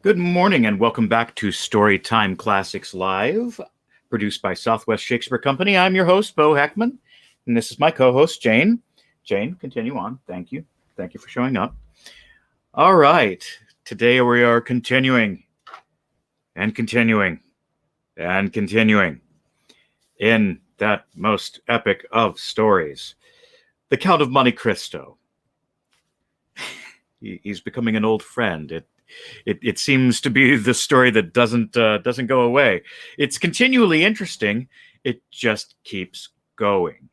Good morning and welcome back to Storytime Classics Live, produced by Southwest Shakespeare Company. I'm your host, Bo Heckman, and this is my co-host, Jane. Jane, continue on. Thank you. Thank you for showing up. All right. Today we are continuing and continuing and continuing in that most epic of stories, The Count of Monte Cristo. He's becoming an old friend. It seems to be the story that doesn't go away. It's continually interesting. It just keeps going.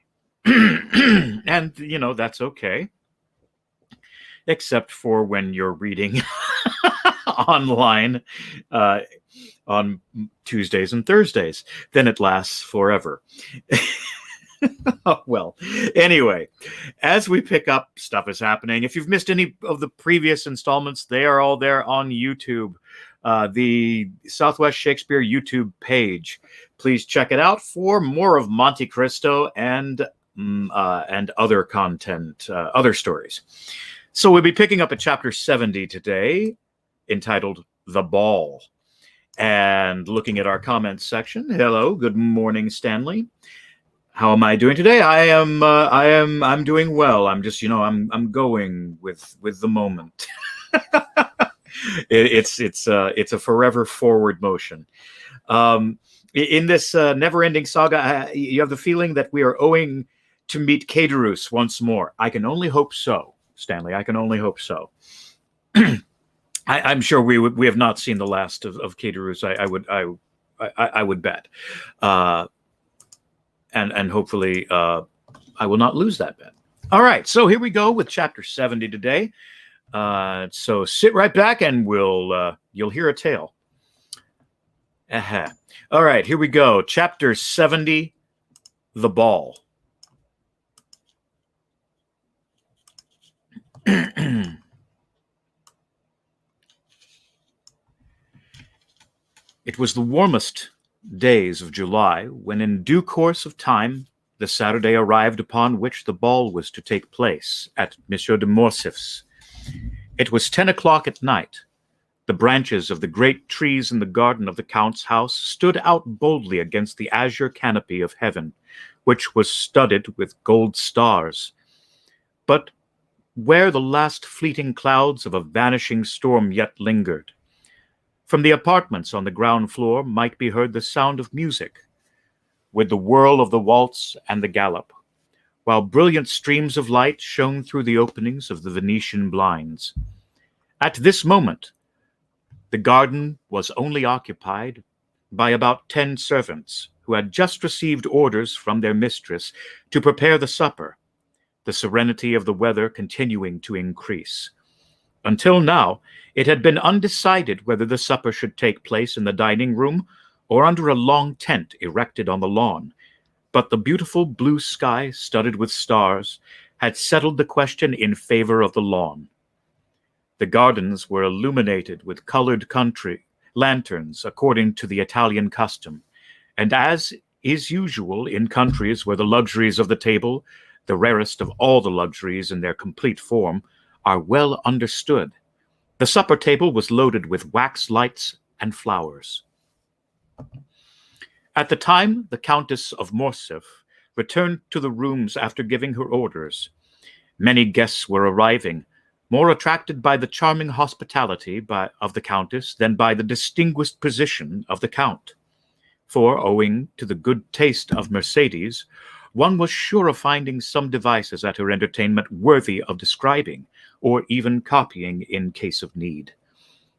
And, that's okay. Except for when you're reading online on Tuesdays and Thursdays. Then it lasts forever. Well, anyway, as we pick up, stuff is happening. If you've missed any of the previous installments, they are all there on YouTube, the Southwest Shakespeare YouTube page. Please check it out for more of Monte Cristo and other content, other stories. So we'll be picking up at chapter 70 today, entitled The Ball. And looking at our comments section, hello, good morning, Stanley. How am I doing today? I'm doing well. I'm just, I'm going with the moment. It's a forever forward motion. In this never-ending saga, you have the feeling that we are owing to meet Caderus once more. I can only hope so, Stanley. I can only hope so. I'm sure we have not seen the last of Caderus. I would bet. And hopefully I will not lose that bet. All right, so here we go with chapter 70 today. So sit right back and you'll hear a tale. All right, here we go. Chapter 70, The Ball. It was the warmest days of July, when in due course of time the Saturday arrived upon which the ball was to take place at Monsieur de Morcerf's. It was 10 o'clock at night. The branches of the great trees in the garden of the Count's house stood out boldly against the azure canopy of heaven, which was studded with gold stars. But where the last fleeting clouds of a vanishing storm yet lingered, from the apartments on the ground floor might be heard the sound of music, with the whirl of the waltz and the gallop, while brilliant streams of light shone through the openings of the Venetian blinds. At this moment, the garden was only occupied by about 10 servants, who had just received orders from their mistress to prepare the supper, the serenity of the weather continuing to increase. Until now, it had been undecided whether the supper should take place in the dining room or under a long tent erected on the lawn, but the beautiful blue sky, studded with stars, had settled the question in favor of the lawn. The gardens were illuminated with colored country lanterns according to the Italian custom, and as is usual in countries where the luxuries of the table, the rarest of all the luxuries in their complete form, are well understood, the supper table was loaded with wax lights and flowers. At the time the Countess of Morcerf returned to the rooms after giving her orders, many guests were arriving, more attracted by the charming hospitality of the Countess than by the distinguished position of the Count. For, owing to the good taste of Mercedes, one was sure of finding some devices at her entertainment worthy of describing, or even copying in case of need.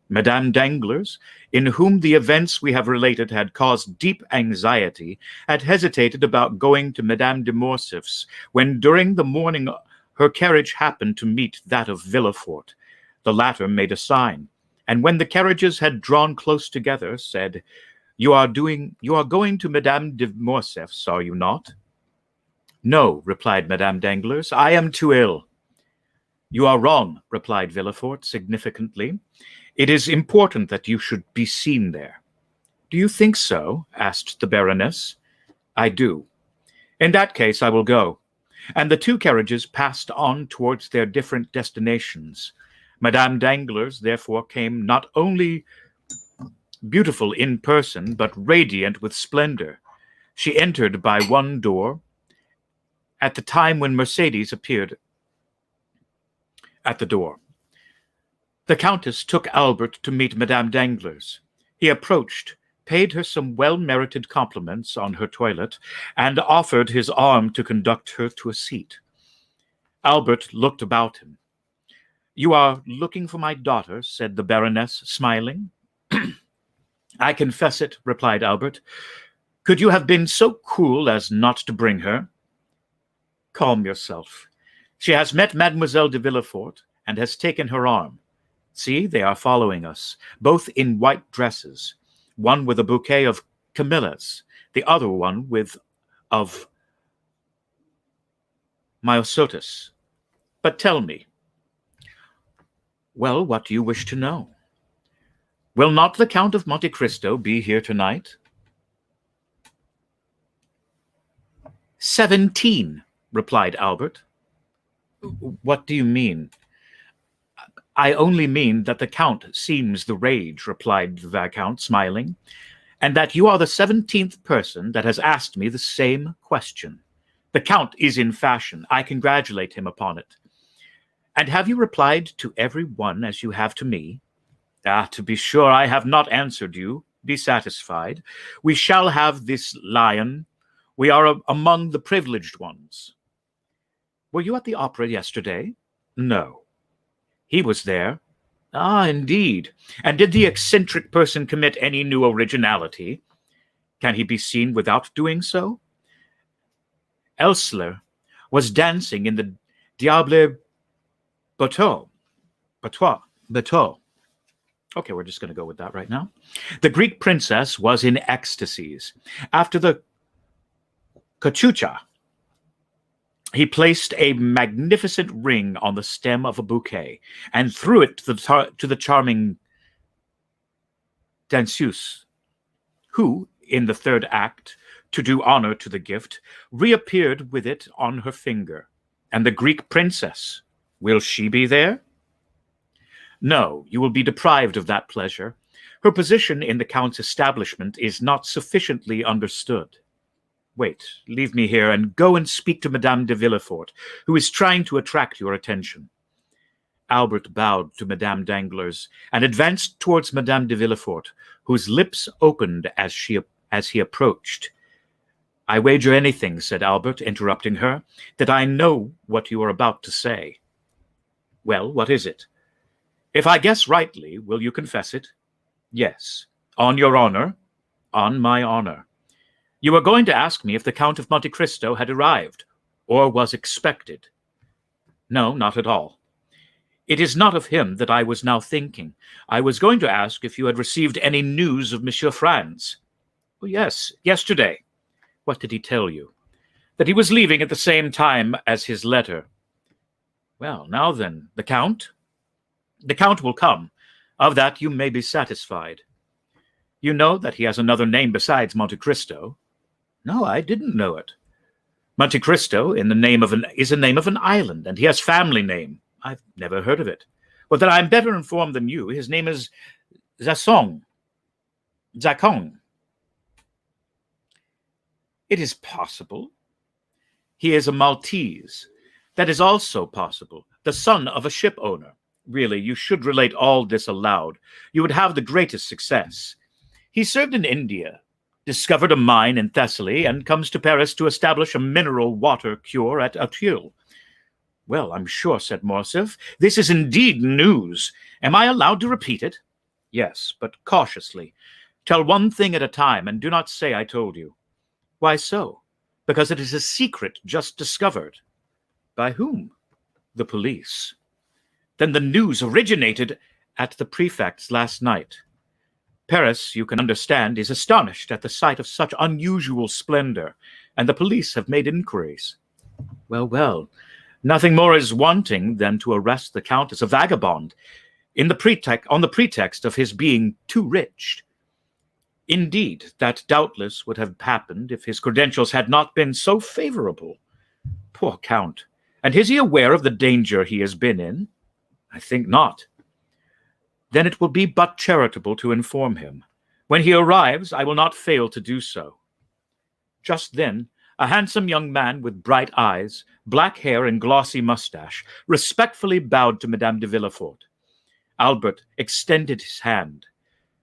Madame Danglars, in whom the events we have related had caused deep anxiety, had hesitated about going to Madame de Morcerf's, when during the morning her carriage happened to meet that of Villefort. The latter made a sign, and when the carriages had drawn close together, said, You are going to Madame de Morcerf's, are you not?" "No," replied Madame Danglars, "I am too ill." "You are wrong," replied Villefort significantly. "It is important that you should be seen there." "Do you think so?" asked the Baroness. "I do." "In that case I will go." And the two carriages passed on towards their different destinations. Madame Danglars therefore came not only beautiful in person, but radiant with splendor. She entered by one door at the time when Mercedes appeared at the door. The Countess took Albert to meet Madame Danglars. He approached, paid her some well-merited compliments on her toilet, and offered his arm to conduct her to a seat. Albert looked about him. "You are looking for my daughter," said the Baroness, smiling. "I confess it," replied Albert. "Could you have been so cruel as not to bring her?" "Calm yourself. She has met Mademoiselle de Villefort and has taken her arm. See, they are following us, both in white dresses, one with a bouquet of camellias, the other one of myosotis. But tell me." "Well, what do you wish to know?" "Will not the Count of Monte Cristo be here tonight?" 17, replied Albert. "What do you mean?" "I only mean that the Count seems the rage," replied the Viscount, smiling, "and that you are the 17th person that has asked me the same question. The Count is in fashion. I congratulate him upon it." "And have you replied to every one as you have to me?" "Ah, to be sure, I have not answered you. Be satisfied. We shall have this lion. We are among the privileged ones." "Were you at the opera yesterday?" "No." "He was there." "Ah, indeed. And did the eccentric person commit any new originality? Can he be seen without doing so?" "Elsler was dancing in the Diable Bateau. Okay, we're just going to go with that right now. The Greek princess was in ecstasies. After the cachucha, he placed a magnificent ring on the stem of a bouquet and threw it to the charming danseuse, who, in the third act, to do honor to the gift, reappeared with it on her finger. And the Greek princess, will she be there?" "No, you will be deprived of that pleasure. Her position in the Count's establishment is not sufficiently understood. Wait, leave me here and go and speak to Madame de Villefort, who is trying to attract your attention." Albert bowed to Madame Danglars and advanced towards Madame de Villefort, whose lips opened as he approached. "I wager anything," said Albert, interrupting her, "that I know what you are about to say." "Well, what is it?" "If I guess rightly, will you confess it?" "Yes." "On your honor?" "On my honor." "You were going to ask me if the Count of Monte Cristo had arrived, or was expected." "No, not at all." "It is not of him that I was now thinking. I was going to ask if you had received any news of Monsieur Franz." "Oh, yes, yesterday." "What did he tell you?" "That he was leaving at the same time as his letter." "Well, now then, the Count?" "The Count will come. Of that you may be satisfied." "You know that he has another name besides Monte Cristo?" "No, I didn't know it." "Monte Cristo is the name of an island, and he has family name." "I've never heard of it." "Well, then I'm better informed than you. His name is Zacon." "It is possible." "He is a Maltese." "That is also possible. The son of a ship owner." "Really, you should relate all this aloud. You would have the greatest success. He served in India, discovered a mine in Thessaly, and comes to Paris to establish a mineral water cure at Auteuil." "Well, I'm sure," said Morcerf, "this is indeed news. Am I allowed to repeat it?" "Yes, but cautiously. Tell one thing at a time, and do not say I told you." "Why so?" "Because it is a secret just discovered." "By whom?" "The police." "Then the news originated at the prefect's last night. Paris, you can understand, is astonished at the sight of such unusual splendor, and the police have made inquiries." Well, well, nothing more is wanting than to arrest the Count as a vagabond, on the pretext of his being too rich. Indeed, that doubtless would have happened if his credentials had not been so favorable. Poor Count! And is he aware of the danger he has been in? I think not. Then it will be but charitable to inform him. When he arrives, I will not fail to do so." Just then, a handsome young man with bright eyes, black hair, and glossy mustache respectfully bowed to Madame de Villefort. Albert extended his hand.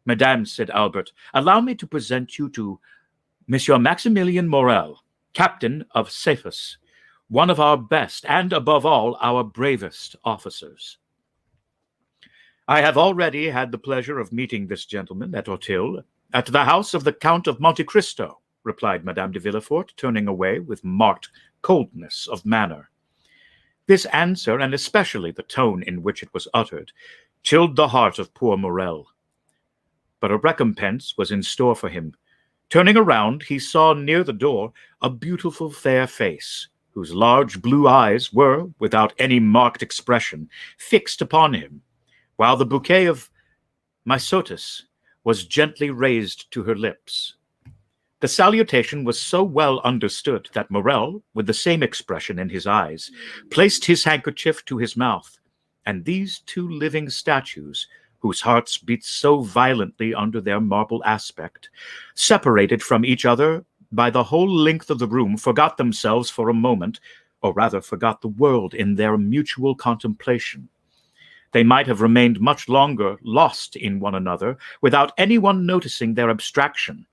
"Madame," said Albert, "allow me to present you to Monsieur Maximilien Morrel, captain of Cephas, one of our best and, above all, our bravest officers." "I have already had the pleasure of meeting this gentleman at Auteuil, at the house of the Count of Monte Cristo," replied Madame de Villefort, turning away with marked coldness of manner. This answer, and especially the tone in which it was uttered, chilled the heart of poor Morrel. But a recompense was in store for him. Turning around, he saw near the door a beautiful fair face, whose large blue eyes were, without any marked expression, fixed upon him, while the bouquet of myosotis was gently raised to her lips. The salutation was so well understood that Morrel, with the same expression in his eyes, placed his handkerchief to his mouth, and these two living statues, whose hearts beat so violently under their marble aspect, separated from each other by the whole length of the room, forgot themselves for a moment, or rather forgot the world in their mutual contemplation. They might have remained much longer lost in one another without anyone noticing their abstraction.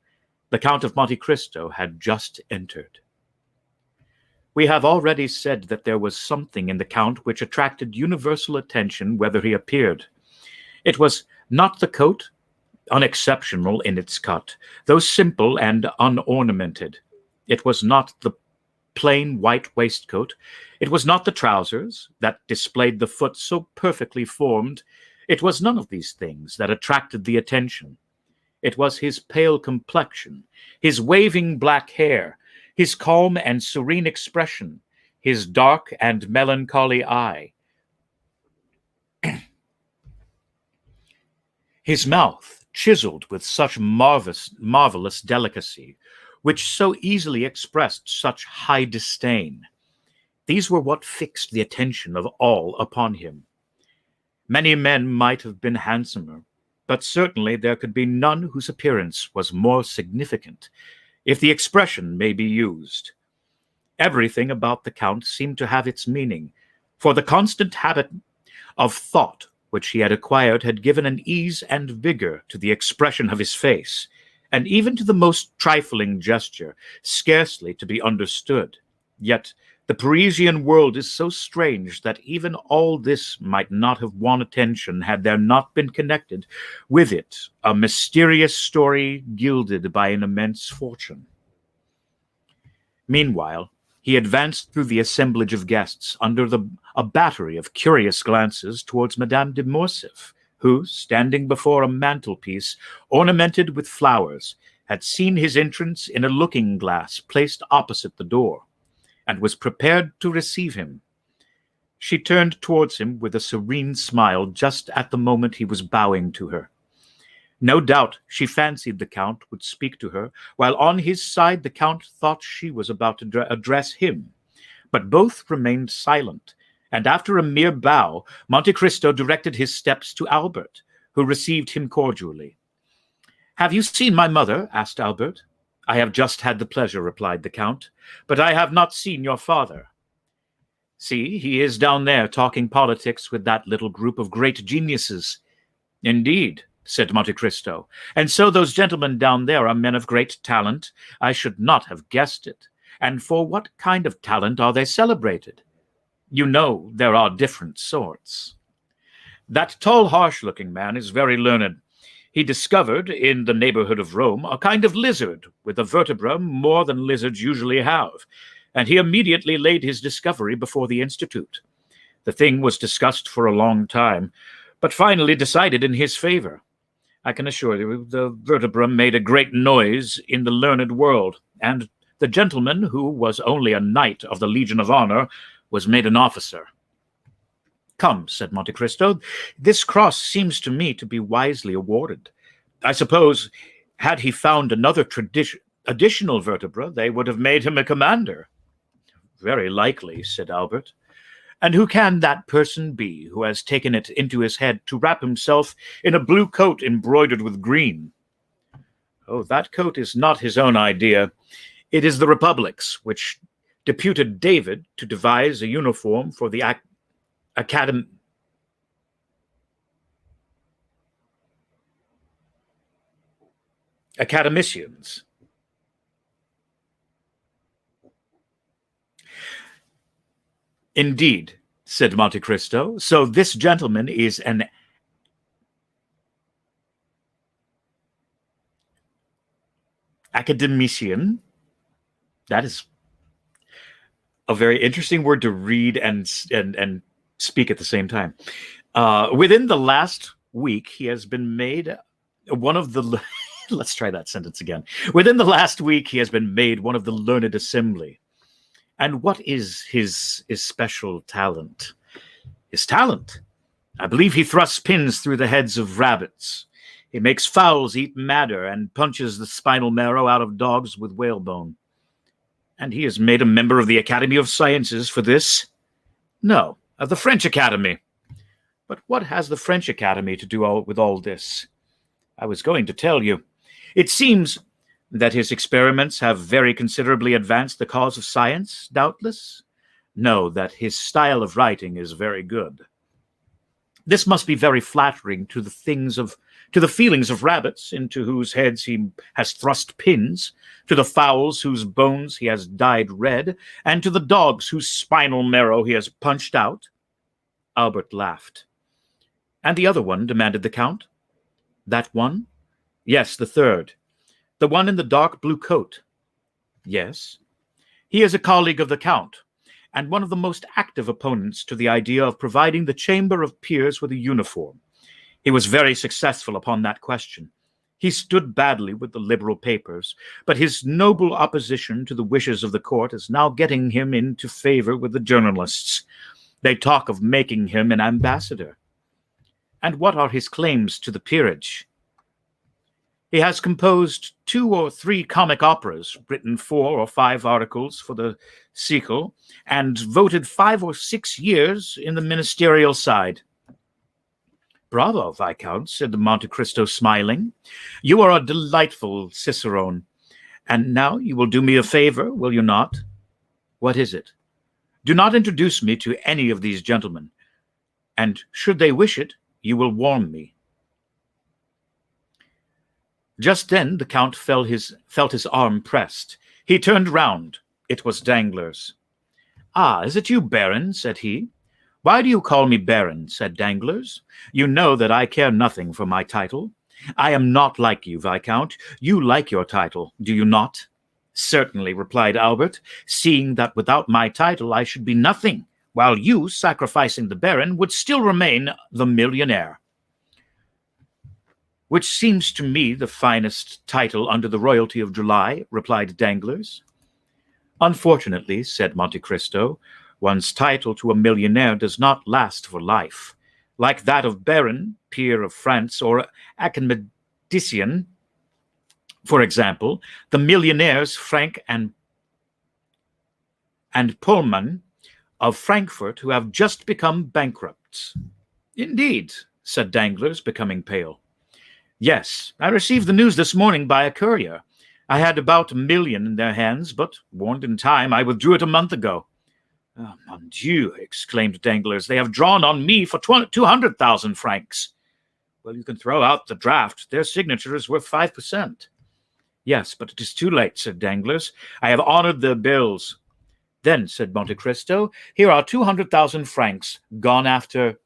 The Count of Monte Cristo had just entered. We have already said that there was something in the Count which attracted universal attention whether he appeared. It was not the coat, unexceptional in its cut, though simple and unornamented. It was not the plain white waistcoat. It was not the trousers that displayed the foot so perfectly formed. It was none of these things that attracted the attention. It was his pale complexion, his waving black hair, his calm and serene expression, his dark and melancholy eye, his mouth chiseled with such marvelous delicacy, which so easily expressed such high disdain. These were what fixed the attention of all upon him. Many men might have been handsomer, but certainly there could be none whose appearance was more significant, if the expression may be used. Everything about the Count seemed to have its meaning, for the constant habit of thought which he had acquired had given an ease and vigor to the expression of his face, and even to the most trifling gesture, scarcely to be understood. Yet the Parisian world is so strange that even all this might not have won attention had there not been connected with it a mysterious story gilded by an immense fortune. Meanwhile, he advanced through the assemblage of guests under a battery of curious glances towards Madame de Morcerf, who, standing before a mantelpiece ornamented with flowers, had seen his entrance in a looking-glass placed opposite the door, and was prepared to receive him. She turned towards him with a serene smile just at the moment he was bowing to her. No doubt she fancied the Count would speak to her, while on his side the Count thought she was about to address him. But both remained silent, and after a mere bow, Monte Cristo directed his steps to Albert, who received him cordially. "Have you seen my mother?" asked Albert. "I have just had the pleasure," replied the Count, "but I have not seen your father." "See, he is down there talking politics with that little group of great geniuses." "Indeed," said Monte Cristo, "and so those gentlemen down there are men of great talent? I should not have guessed it. And for what kind of talent are they celebrated? You know there are different sorts. That tall, harsh-looking man is very learned. He discovered, in the neighborhood of Rome, a kind of lizard with a vertebra more than lizards usually have, and he immediately laid his discovery before the Institute. The thing was discussed for a long time, but finally decided in his favor. I can assure you the vertebra made a great noise in the learned world, and the gentleman, who was only a knight of the Legion of Honor, was made an officer." "Come," said Monte Cristo, "this cross seems to me to be wisely awarded. I suppose, had he found another additional vertebra, they would have made him a commander." "Very likely," said Albert. "And who can that person be who has taken it into his head to wrap himself in a blue coat embroidered with green?" Oh, that coat is not his own idea. It is the Republic's, which deputed David to devise a uniform for the academicians. Indeed, said Monte Cristo. So this gentleman is an academician. That is a very interesting word to read and speak at the same time. Within the last week, he has been made one of the... Let's try that sentence again. Within the last week, he has been made one of the learned assembly. And what is his special talent? His talent? I believe he thrusts pins through the heads of rabbits. He makes fowls eat madder and punches the spinal marrow out of dogs with whalebone. And he is made a member of the Academy of Sciences for this? No, of the French Academy. But what has the French Academy to do with all this? I was going to tell you. It seems that his experiments have very considerably advanced the cause of science, doubtless? No, that his style of writing is very good. This must be very flattering to the feelings of rabbits, into whose heads he has thrust pins, to the fowls whose bones he has dyed red, and to the dogs whose spinal marrow he has punched out. Albert laughed. And the other one, demanded the Count. That one? Yes, the third. The one in the dark blue coat. Yes. He is a colleague of the Count, and one of the most active opponents to the idea of providing the Chamber of Peers with a uniform. He was very successful upon that question. He stood badly with the liberal papers, but his noble opposition to the wishes of the court is now getting him into favor with the journalists. They talk of making him an ambassador. And what are his claims to the peerage? He has composed 2 or 3 comic operas, written 4 or 5 articles for the Siècle, and voted 5 or 6 years in the ministerial side. Bravo, Viscount, said the Monte Cristo, smiling. You are a delightful cicerone. And now you will do me a favor, will you not? What is it? Do not introduce me to any of these gentlemen, and should they wish it, you will warn me. Just then the Count felt his arm pressed. He turned round. It was Danglars. Ah, is it you, Baron? Said he. Why do you call me Baron? Said Danglars. You know that I care nothing for my title. I am not like you, Viscount. You like your title, do you not? Certainly, replied Albert, seeing that without my title I should be nothing, while you, sacrificing the Baron, would still remain the millionaire. Which seems to me the finest title under the royalty of July, replied Danglars. Unfortunately, said Monte Cristo, one's title to a millionaire does not last for life. Like that of Baron, peer of France, or academician, for example, the millionaires Frank and Pullman of Frankfurt, who have just become bankrupts. Indeed, said Danglars, becoming pale. Yes, I received the news this morning by a courier. I had about $1 million in their hands, but, warned in time, I withdrew it a month ago. Oh, mon Dieu, exclaimed Danglars, they have drawn on me for 200,000 francs. Well, you can throw out the draft. Their signature is worth 5%. Yes, but it is too late, said Danglars. I have honored their bills. Then, said Monte Cristo, here are 200,000 francs gone after...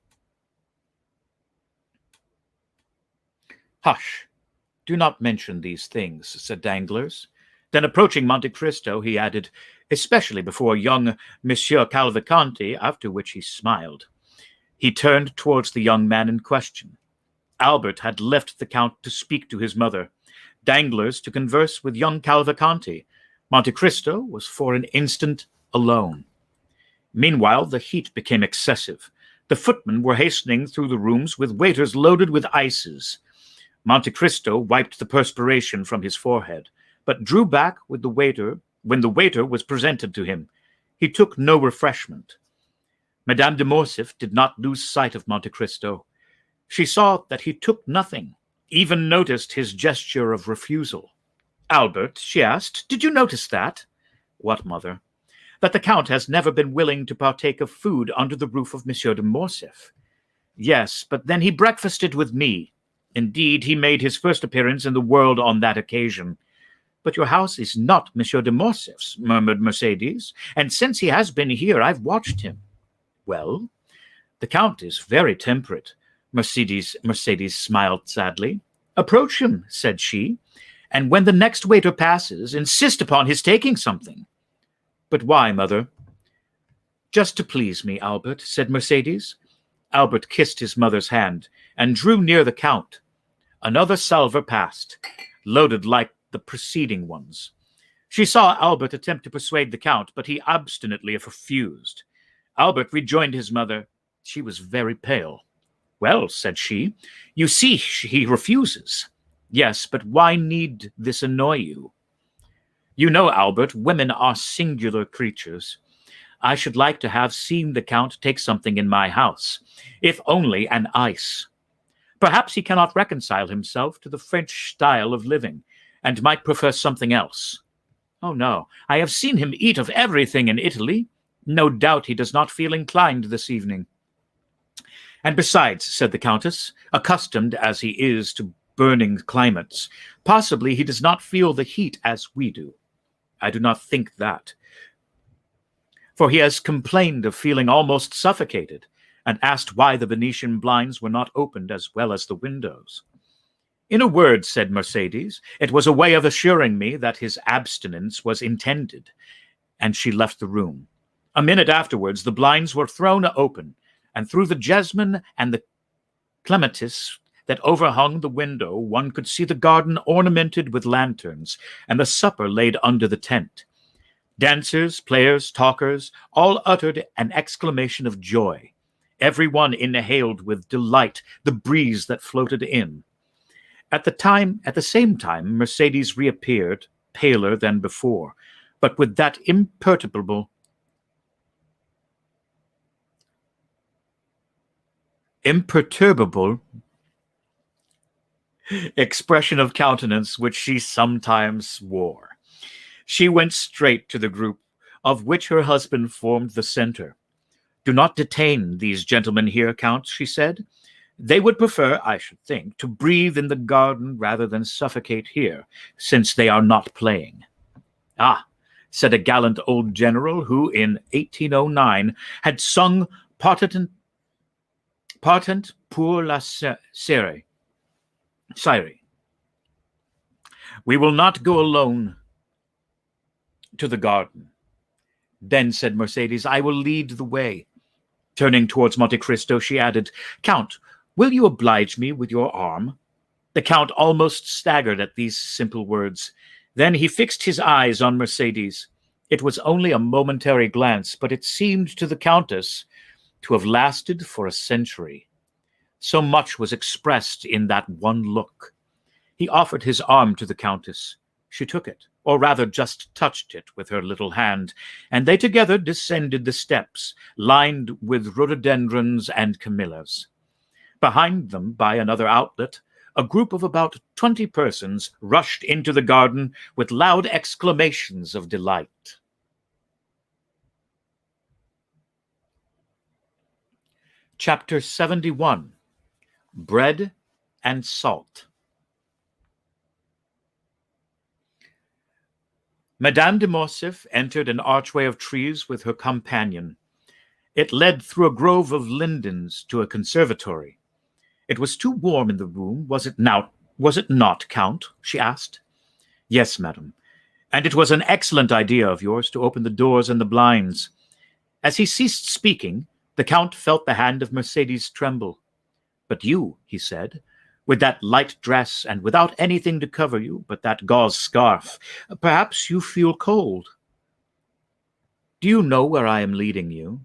Hush, do not mention these things, said Danglars. Then, approaching Monte Cristo, he added, especially before young Monsieur Cavalcanti, after which he smiled. He turned towards the young man in question. Albert had left the Count to speak to his mother, Danglars to converse with young Cavalcanti. Monte Cristo was for an instant alone. Meanwhile, the heat became excessive. The footmen were hastening through the rooms with waiters loaded with ices. Monte Cristo wiped the perspiration from his forehead, but drew back with the waiter when the waiter was presented to him. He took no refreshment. Madame de Morcerf did not lose sight of Monte Cristo. She saw that he took nothing, even noticed his gesture of refusal. "Albert," she asked, "did you notice that?" "What, mother?" "That the Count has never been willing to partake of food under the roof of Monsieur de Morcerf." "Yes, but then he breakfasted with me. Indeed, he made his first appearance in the world on that occasion." "But your house is not Monsieur de Morcerf's," murmured Mercédès, "and since he has been here, I've watched him." "Well?" "The Count is very temperate." Mercédès smiled sadly. "Approach him," said she, "and when the next waiter passes, insist upon his taking something." "But why, mother?" "Just to please me, Albert," said Mercédès. Albert kissed his mother's hand and drew near the Count. Another salver passed, loaded like the preceding ones. She saw Albert attempt to persuade the Count, but he obstinately refused. Albert rejoined his mother. She was very pale. "Well," said she, "you see he refuses." "Yes, but why need this annoy you?" "You know, Albert, women are singular creatures. I should like to have seen the Count take something in my house, if only an ice. Perhaps he cannot reconcile himself to the French style of living, and might prefer something else." "Oh, no, I have seen him eat of everything in Italy. No doubt he does not feel inclined this evening." "And besides," said the Countess, "accustomed as he is to burning climates, possibly he does not feel the heat as we do." "I do not think that, for he has complained of feeling almost suffocated, and asked why the Venetian blinds were not opened as well as the windows." "In a word," said Mercédès, "it was a way of assuring me that his abstinence was intended," and she left the room. A minute afterwards the blinds were thrown open, and through the jasmine and the clematis that overhung the window one could see the garden ornamented with lanterns, and the supper laid under the tent. Dancers, players, talkers, all uttered an exclamation of joy. Every one inhaled with delight the breeze that floated in. At the same time, Mercédès reappeared, paler than before, but with that imperturbable expression of countenance which she sometimes wore. She went straight to the group, of which her husband formed the center. "Do not detain these gentlemen here, Count," she said. "They would prefer, I should think, to breathe in the garden rather than suffocate here, since they are not playing." "Ah," said a gallant old general who, in 1809, had sung Partant pour la Syrie. "We will not go alone to the garden." "Then," said Mercédès, "I will lead the way." Turning towards Monte Cristo, she added, "Count, will you oblige me with your arm?" The Count almost staggered at these simple words. Then he fixed his eyes on Mercédès. It was only a momentary glance, but it seemed to the Countess to have lasted for a century. So much was expressed in that one look. He offered his arm to the Countess. She took it, or rather just touched it with her little hand, and they together descended the steps, lined with rhododendrons and camellias. Behind them, by another outlet, a group of about 20 persons rushed into the garden with loud exclamations of delight. Chapter 71. Bread and Salt. Madame de Morcerf entered an archway of trees with her companion. It led through a grove of lindens to a conservatory. It was too warm in the room, was it not, Count? She asked. Yes, madam. And it was an excellent idea of yours to open the doors and the blinds. As he ceased speaking, the Count felt the hand of Mercédès tremble. But you, he said, with that light dress and without anything to cover you but that gauze scarf, perhaps you feel cold. Do you know where I am leading you?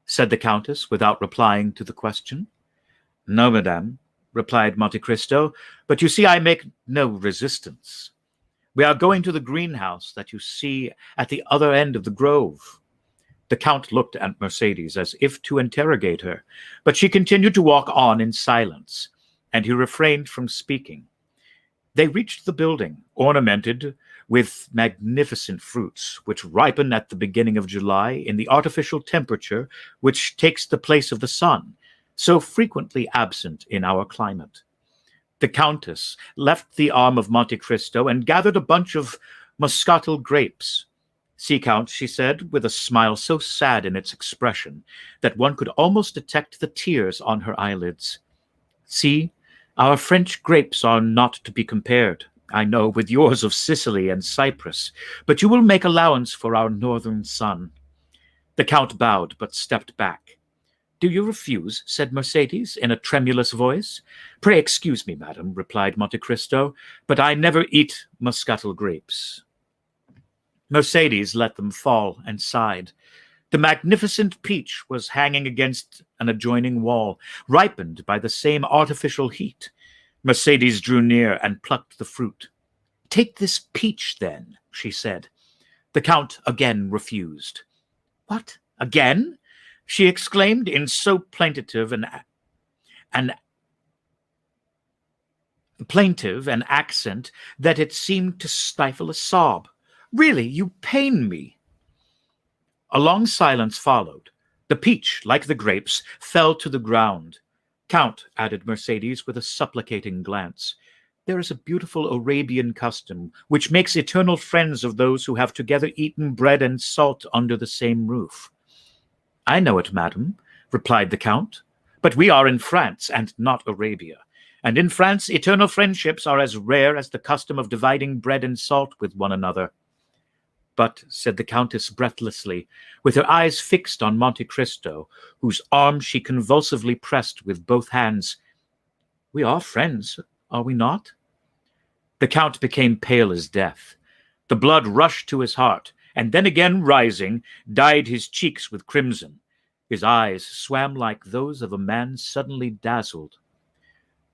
Said the Countess without replying to the question. No, madame, replied Monte Cristo, but you see I make no resistance. We are going to the greenhouse that you see at the other end of the grove. The Count looked at Mercédès as if to interrogate her, but she continued to walk on in silence. and he refrained from speaking. They reached the building, ornamented with magnificent fruits, which ripen at the beginning of July in the artificial temperature which takes the place of the sun, so frequently absent in our climate. The Countess left the arm of Monte Cristo and gathered a bunch of muscatel grapes. "See, Count," she said, with a smile so sad in its expression that one could almost detect the tears on her eyelids. "See, our French grapes are not to be compared, I know, with yours of Sicily and Cyprus, but you will make allowance for our northern sun." The Count bowed, but stepped back. "Do you refuse?" said Mercédès in a tremulous voice. "Pray excuse me, madam," replied Monte Cristo, "but I never eat muscatel grapes." Mercédès let them fall and sighed. The magnificent peach was hanging against an adjoining wall, ripened by the same artificial heat. Mercédès drew near and plucked the fruit. "Take this peach, then," she said. The Count again refused. "What, again?" she exclaimed in so plaintive an accent that it seemed to stifle a sob. "Really, you pain me." A long silence followed. The peach, like the grapes, fell to the ground. "Count," added Mercédès with a supplicating glance, "there is a beautiful Arabian custom which makes eternal friends of those who have together eaten bread and salt under the same roof." "I know it, madam," replied the Count, "but we are in France and not Arabia, and in France eternal friendships are as rare as the custom of dividing bread and salt with one another." "But," said the Countess breathlessly, with her eyes fixed on Monte Cristo, whose arm she convulsively pressed with both hands, "we are friends, are we not?" The Count became pale as death. The blood rushed to his heart, and then again rising, dyed his cheeks with crimson. His eyes swam like those of a man suddenly dazzled.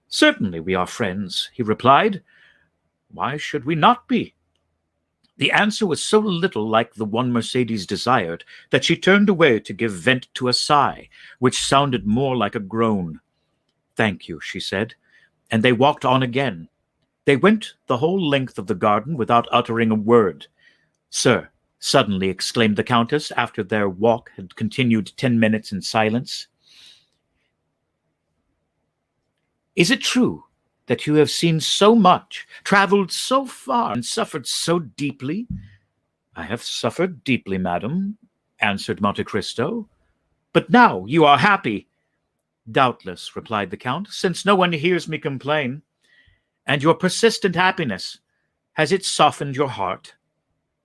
"Certainly we are friends," he replied. "Why should we not be?" The answer was so little like the one Mercédès desired that she turned away to give vent to a sigh, which sounded more like a groan. "Thank you," she said, and they walked on again. They went the whole length of the garden without uttering a word. "Sir," suddenly exclaimed the Countess, after their walk had continued 10 minutes in silence, "is it true that you have seen so much, traveled so far, and suffered so deeply?" "I have suffered deeply, madam," answered Monte Cristo. "But now you are happy." "Doubtless," replied the Count, "since no one hears me complain." "And your persistent happiness, has it softened your heart?"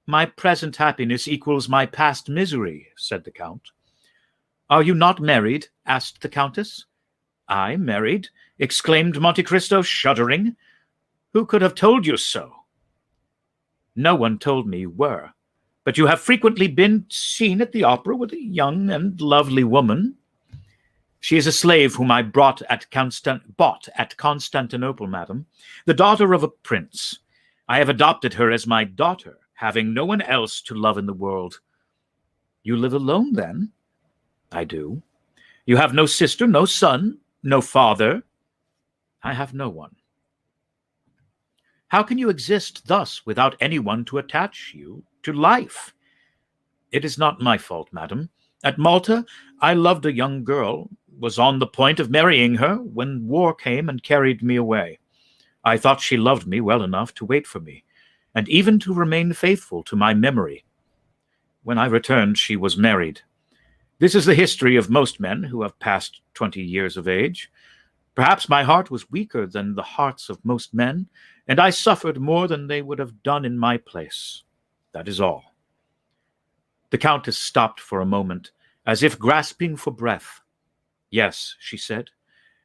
"My present happiness equals my past misery," said the Count. "Are you not married?" asked the Countess. "I married?" exclaimed Monte Cristo, shuddering. "Who could have told you so?" "No one told me you were. But you have frequently been seen at the opera with a young and lovely woman." "She is a slave whom I bought at Constantinople, madam, the daughter of a prince. I have adopted her as my daughter, having no one else to love in the world." "You live alone, then?" "I do." "You have no sister, no son, no father?" "I have no one." "How can you exist thus without anyone to attach you to life?" "It is not my fault, madam. At Malta I loved a young girl, was on the point of marrying her, when war came and carried me away. I thought she loved me well enough to wait for me, and even to remain faithful to my memory. When I returned, she was married. This is the history of most men who have passed 20 years of age. Perhaps my heart was weaker than the hearts of most men, and I suffered more than they would have done in my place. That is all." The Countess stopped for a moment, as if grasping for breath. "Yes," she said,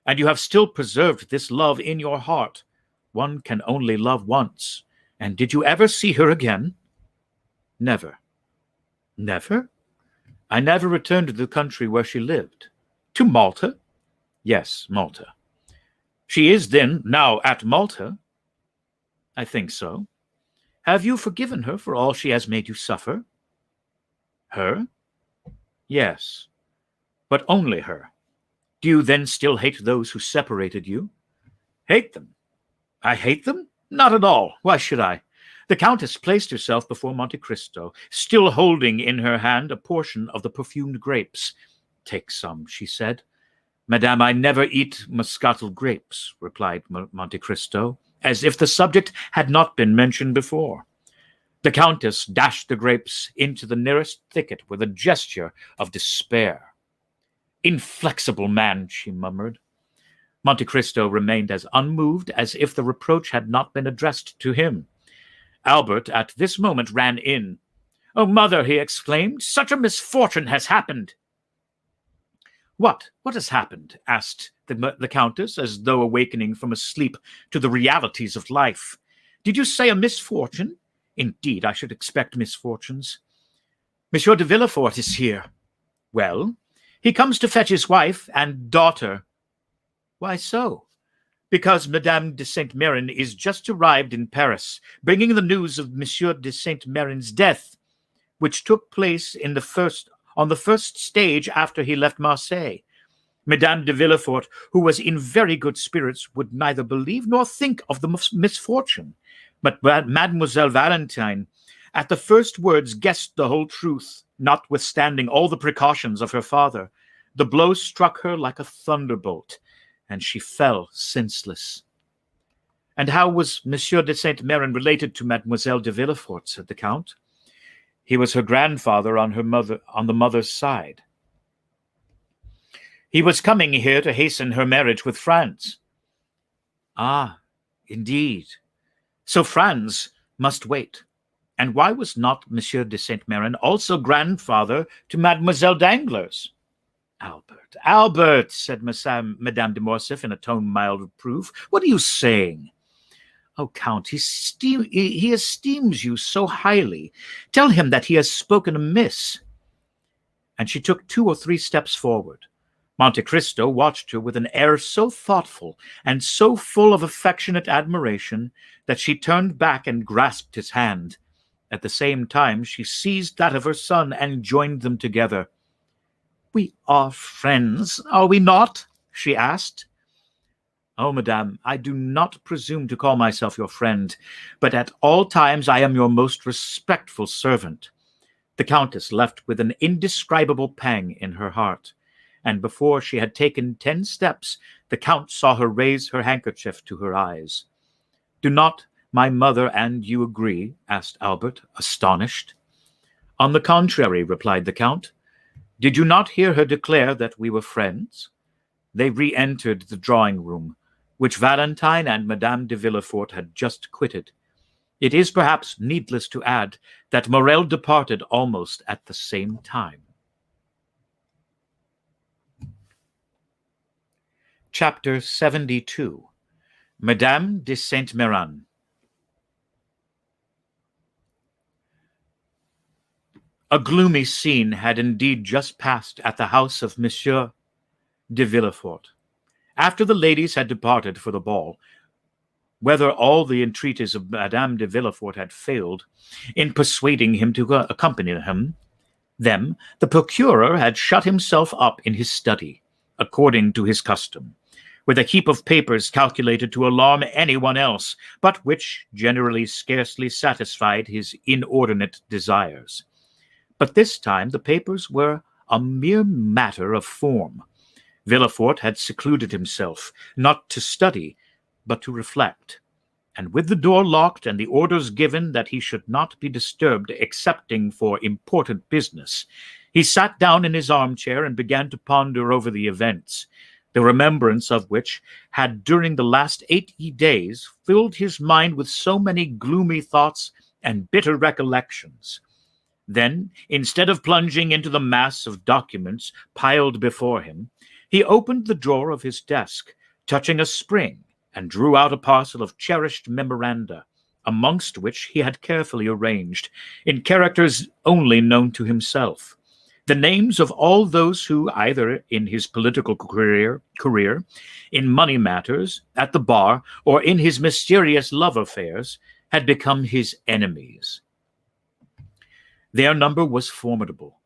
"and you have still preserved this love in your heart. One can only love once. And did you ever see her again?" "Never." "Never?" "I never returned to the country where she lived." "To Malta?" "Yes, Malta." "She is, then, now at Malta?" "I think so." "Have you forgiven her for all she has made you suffer?" "Her?" "Yes, but only her. Do you then still hate those who separated you?" Hate them? I hate them? Not at all. Why should I? The Countess placed herself before Monte Cristo, still holding in her hand a portion of the perfumed grapes. Take some, she said. Madame, I never eat muscatel grapes, replied Monte Cristo, as if the subject had not been mentioned before. The Countess dashed the grapes into the nearest thicket with a gesture of despair. Inflexible man, she murmured. Monte Cristo remained as unmoved as if the reproach had not been addressed to him. Albert at this moment ran in. "Oh, mother," he exclaimed, "such a misfortune has happened." What has happened?" asked the Countess, as though awakening from a sleep to the realities of life. "Did you say a misfortune? Indeed, I should expect misfortunes. Monsieur de Villefort is here." "Well?" "He comes to fetch his wife and daughter." "Why so?" "Because Madame de Saint-Méran is just arrived in Paris, bringing the news of Monsieur de Saint-Méran's death, which took place on the first stage after he left Marseille. Madame de Villefort, who was in very good spirits, would neither believe nor think of the misfortune. But Mademoiselle Valentine, at the first words, guessed the whole truth, notwithstanding all the precautions of her father. The blow struck her like a thunderbolt, and she fell senseless." "And how was Monsieur de Saint-Méran related to Mademoiselle de Villefort?" said the Count. "He was her grandfather on the mother's side. He was coming here to hasten her marriage with Franz." "Ah, indeed. So Franz must wait. And why was not Monsieur de Saint-Méran also grandfather to Mademoiselle Danglars?" Albert, said Madame de Morcerf in a tone mild reproof. "What are you saying?" "Oh, Count, he esteems you so highly. Tell him that he has spoken amiss." And she took 2 or 3 steps forward. Monte Cristo watched her with an air so thoughtful and so full of affectionate admiration that she turned back and grasped his hand. At the same time, she seized that of her son and joined them together. "We are friends, are we not?" she asked. "Oh, madame, I do not presume to call myself your friend, but at all times I am your most respectful servant." The Countess left with an indescribable pang in her heart, and before she had taken 10 steps, the Count saw her raise her handkerchief to her eyes. "Do not my mother and you agree?" asked Albert, astonished. "On the contrary," replied the Count. "Did you not hear her declare that we were friends?" They re-entered the drawing-room, which Valentine and Madame de Villefort had just quitted. It is perhaps needless to add that Morrel departed almost at the same time. Chapter 72. Madame de Saint-Méran. A gloomy scene had indeed just passed at the house of Monsieur de Villefort. After the ladies had departed for the ball, whether all the entreaties of Madame de Villefort had failed in persuading him to accompany them, the procurer had shut himself up in his study, according to his custom, with a heap of papers calculated to alarm anyone else, but which generally scarcely satisfied his inordinate desires. But this time the papers were a mere matter of form. Villefort had secluded himself, not to study, but to reflect, and with the door locked and the orders given that he should not be disturbed excepting for important business, he sat down in his armchair and began to ponder over the events, the remembrance of which had during the last 8 days filled his mind with so many gloomy thoughts and bitter recollections. Then, instead of plunging into the mass of documents piled before him, he opened the drawer of his desk, touching a spring, and drew out a parcel of cherished memoranda, amongst which he had carefully arranged, in characters only known to himself, the names of all those who, either in his political career, in money matters, at the bar, or in his mysterious love affairs, had become his enemies. Their number was formidable.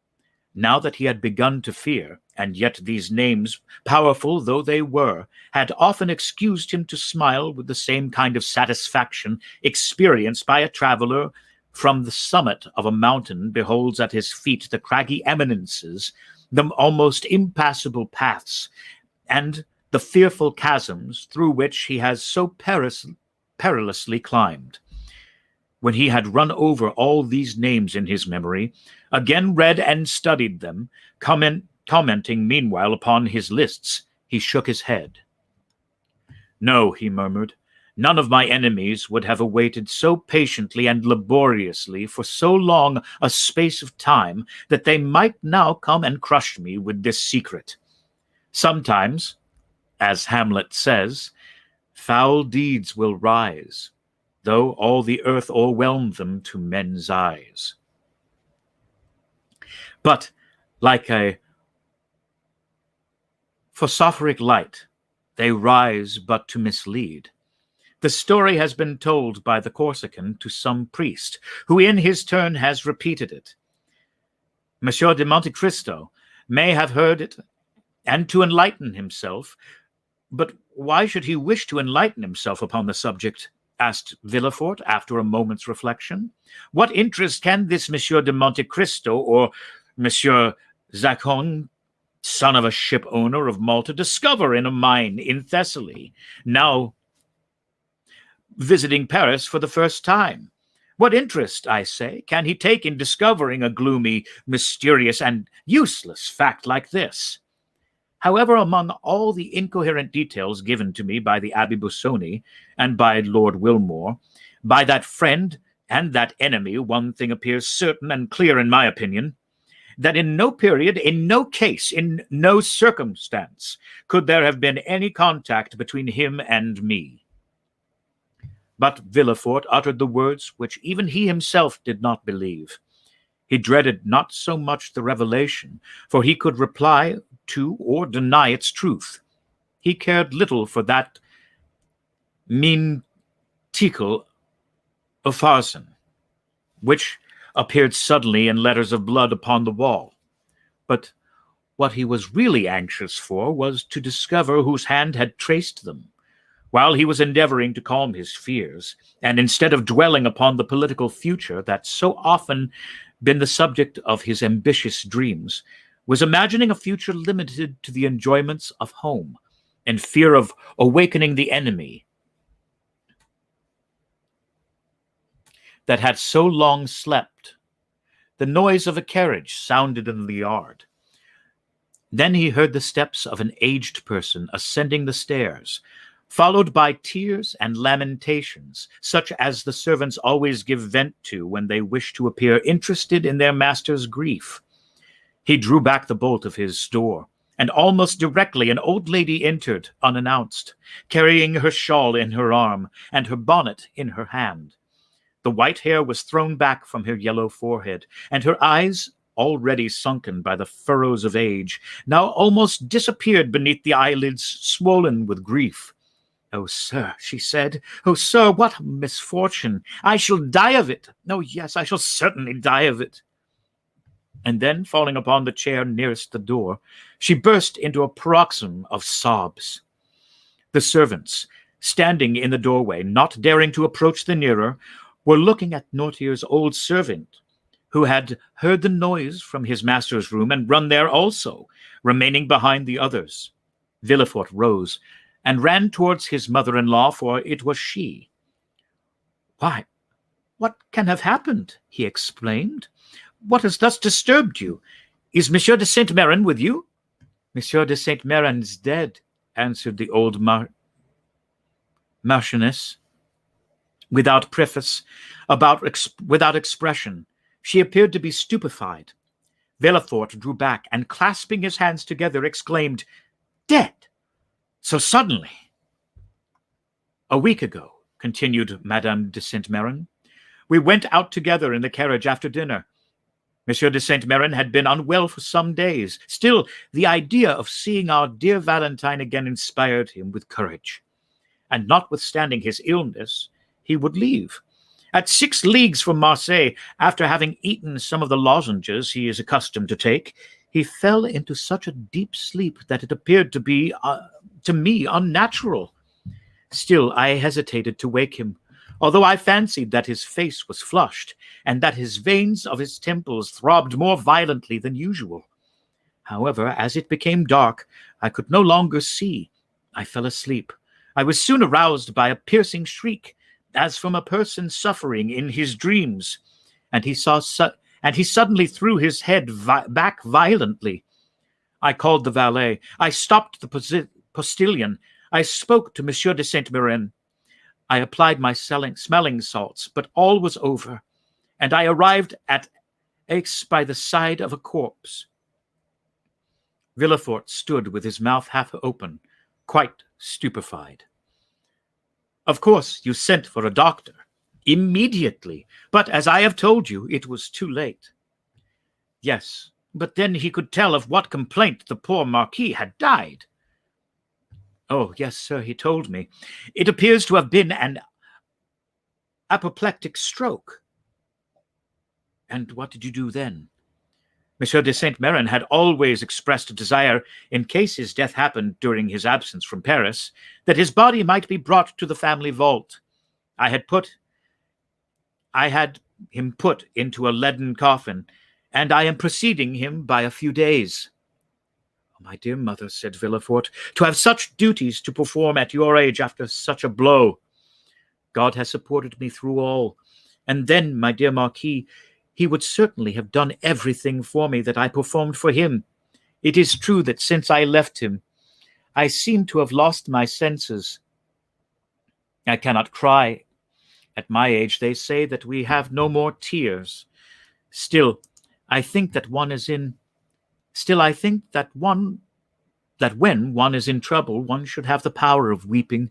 now that he had begun to fear, and yet these names, powerful though they were, had often excused him to smile with the same kind of satisfaction experienced by a traveler from the summit of a mountain beholds at his feet the craggy eminences, the almost impassable paths, and the fearful chasms through which he has so perilously climbed. When he had run over all these names in his memory, again read and studied them, commenting meanwhile upon his lists, he shook his head. "No," he murmured, "none of my enemies would have awaited so patiently and laboriously for so long a space of time that they might now come and crush me with this secret. Sometimes, as Hamlet says, foul deeds will rise, though all the earth o'erwhelm them to men's eyes. But, like a phosphoric light, they rise but to mislead. The story has been told by the Corsican to some priest, who in his turn has repeated it. Monsieur de Monte Cristo may have heard it, and to enlighten himself, but why should he wish to enlighten himself upon the subject?" asked Villefort after a moment's reflection. "What interest can this Monsieur de Monte Cristo or Monsieur Zacon, son of a ship owner of Malta, discover in a mine in Thessaly, now visiting Paris for the first time? What interest, I say, can he take in discovering a gloomy, mysterious, and useless fact like this? However, among all the incoherent details given to me by the Abbé Busoni and by Lord Wilmore, by that friend and that enemy, one thing appears certain and clear in my opinion, that in no period, in no case, in no circumstance could there have been any contact between him and me." But Villefort uttered the words which even he himself did not believe. He dreaded not so much the revelation, for he could reply to or deny its truth. He cared little for that mean ticle of Farson, which appeared suddenly in letters of blood upon the wall. But what he was really anxious for was to discover whose hand had traced them. While he was endeavoring to calm his fears, and instead of dwelling upon the political future that so often been the subject of his ambitious dreams, was imagining a future limited to the enjoyments of home, and fear of awakening the enemy that had so long slept. The noise of a carriage sounded in the yard. Then he heard the steps of an aged person ascending the stairs, followed by tears and lamentations, such as the servants always give vent to when they wish to appear interested in their master's grief. He drew back the bolt of his door, and almost directly an old lady entered unannounced, carrying her shawl in her arm and her bonnet in her hand. The white hair was thrown back from her yellow forehead, and her eyes, already sunken by the furrows of age, now almost disappeared beneath the eyelids swollen with grief. "Oh, sir," she said, "oh, sir, what misfortune! I shall die of it. Oh, yes, I shall certainly die of it." And then, falling upon the chair nearest the door, she burst into a paroxysm of sobs. The servants, standing in the doorway, not daring to approach the nearer, were looking at Noirtier's old servant, who had heard the noise from his master's room and run there also, remaining behind the others. Villefort rose and ran towards his mother-in-law, for it was she. "Why, what can have happened?" he exclaimed. "What has thus disturbed you? Is Monsieur de Saint-Méran with you?" "Monsieur de Saint-Méran is dead," answered the old Marchioness, without preface, without expression. She appeared to be stupefied. Villefort drew back, and clasping his hands together, exclaimed, "Dead? So suddenly?" "A week ago," continued Madame de Saint-Méran, "we went out together in the carriage after dinner. Monsieur de Saint-Méran had been unwell for some days. Still, the idea of seeing our dear Valentine again inspired him with courage. And notwithstanding his illness, he would leave. At 6 leagues from Marseille, after having eaten some of the lozenges he is accustomed to take, he fell into such a deep sleep that it appeared to be, to me, unnatural. Still, I hesitated to wake him, although I fancied that his face was flushed, and that his veins of his temples throbbed more violently than usual. However, as it became dark, I could no longer see. I fell asleep. I was soon aroused by a piercing shriek, as from a person suffering in his dreams, and he suddenly threw his head back violently. I called the valet. I stopped the postilion. I spoke to Monsieur de Saint-Méran. I applied my smelling salts, but all was over, and I arrived at Aix by the side of a corpse. Villefort stood with his mouth half open, quite stupefied. Of course, you sent for a doctor. Immediately. But as I have told you, it was too late. Yes, but then he could tell of what complaint the poor Marquis had died. Oh, yes, sir, he told me. It appears to have been an apoplectic stroke. And what did you do then? Monsieur de Saint-Méran had always expressed a desire, in case his death happened during his absence from Paris, that his body might be brought to the family vault. I had him put into a leaden coffin, and I am preceding him by a few days. Oh, my dear mother, said Villefort, to have such duties to perform at your age after such a blow. God has supported me through all. And then, my dear Marquis, he would certainly have done everything for me that I performed for him. It is true that since I left him, I seem to have lost my senses. I cannot cry. At my age, they say that we have no more tears. Still, I think that when one is in trouble, one should have the power of weeping.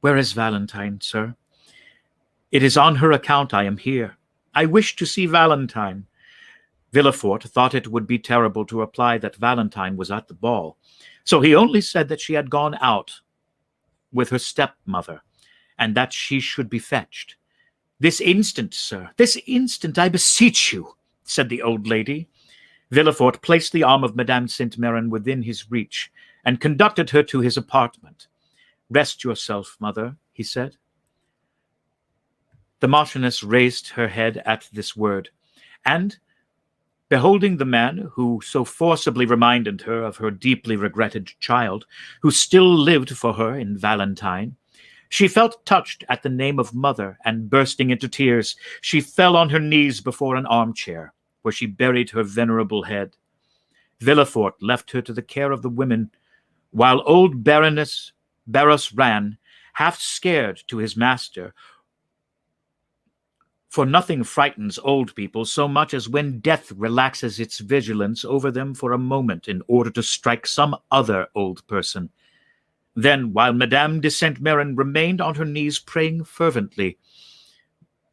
Where is Valentine, sir? It is on her account I am here. I wish to see Valentine. Villefort thought it would be terrible to reply that Valentine was at the ball, so he only said that she had gone out with her stepmother, and that she should be fetched. This instant, sir, this instant, I beseech you, said the old lady. Villefort placed the arm of Madame Saint-Méran within his reach, and conducted her to his apartment. Rest yourself, mother, he said. The Marchioness raised her head at this word, and, beholding the man who so forcibly reminded her of her deeply regretted child, who still lived for her in Valentine, she felt touched at the name of mother, and bursting into tears, she fell on her knees before an armchair, where she buried her venerable head. Villefort left her to the care of the women, while old Barros ran, half scared, to his master, for nothing frightens old people so much as when death relaxes its vigilance over them for a moment in order to strike some other old person. Then, while Madame de Saint-Méran remained on her knees praying fervently,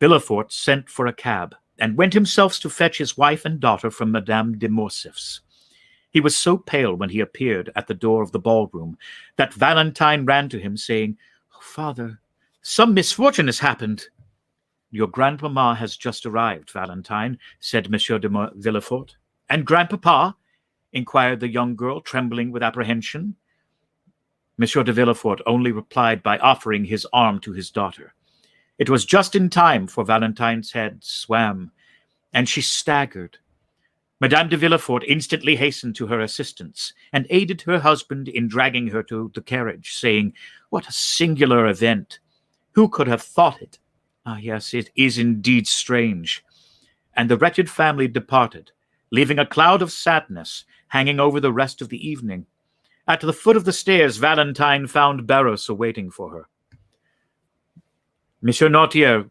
Villefort sent for a cab, and went himself to fetch his wife and daughter from Madame de Morcerf's. He was so pale when he appeared at the door of the ballroom that Valentine ran to him, saying, "Oh, father, some misfortune has happened." "Your grandmamma has just arrived, Valentine," said Monsieur de Villefort. "And grandpapa?" inquired the young girl, trembling with apprehension. Monsieur de Villefort only replied by offering his arm to his daughter. It was just in time, for Valentine's head swam, and she staggered. Madame de Villefort instantly hastened to her assistance, and aided her husband in dragging her to the carriage, saying, "What a singular event! Who could have thought it? Ah, yes, it is indeed strange." And the wretched family departed, leaving a cloud of sadness hanging over the rest of the evening. At the foot of the stairs, Valentine found Barros awaiting for her. "Monsieur Noirtier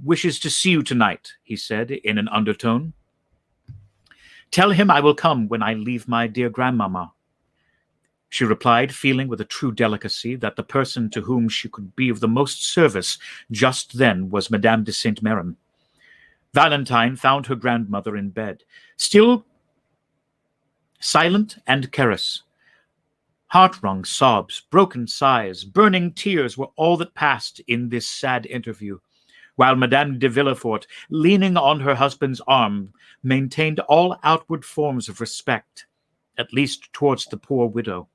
wishes to see you tonight," he said in an undertone. "Tell him I will come when I leave my dear grandmamma." She replied, feeling with a true delicacy that the person to whom she could be of the most service just then was Madame de Saint-Méran. Valentine found her grandmother in bed, still silent and careless. Heart-wrung sobs, broken sighs, burning tears were all that passed in this sad interview, while Madame de Villefort, leaning on her husband's arm, maintained all outward forms of respect, at least towards the poor widow.